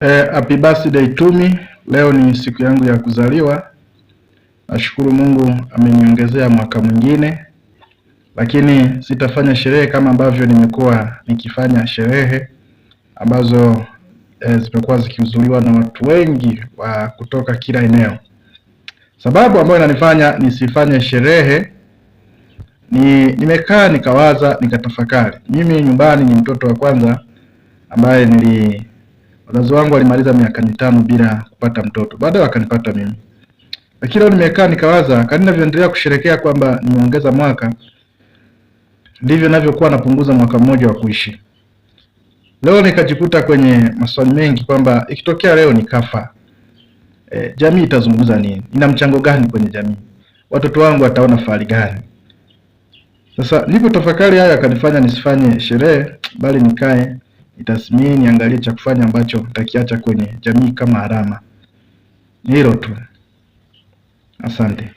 Happy birthday to me. Leo ni siku yangu ya kuzaliwa. Nashukuru Mungu ameniongezea mwaka mwingine, lakini sitafanya sherehe kama ambavyo nimekuwa nikifanya sherehe ambazo zimekuwa zikihudhuriwa na watu wengi wa kutoka kila eneo. Sababu ambayo inanifanya nisifanye sherehe nimekaa nikawaza, nikatafakari. Mimi nyumbani ni mtoto wa kwanza ambaye wazazi wangu walimaliza miaka 5 bila kupata mtoto, baadaye wakanipata mimi. Lakini leo nimekaa nikawaza, kadri ninavyoendelea kusherehekea kwamba nimeongeza mwaka, ndivyo ninavyokuwa napunguza mwaka mmoja wa kuishi. Leo nikajikuta kwenye maswali mengi kwamba ikitokea leo nikafa, jamii itazungumza nini? Ina mchango gani kwenye jamii? Watoto wangu wataona fahari gani? Sasa nilipo tafakari haya akanifanya nisifanye sherehe, bali nikae nitathmini, niangalie cha kufanya ambacho nitakiacha kwenye jamii kama alama. Ni hilo tu. Asante.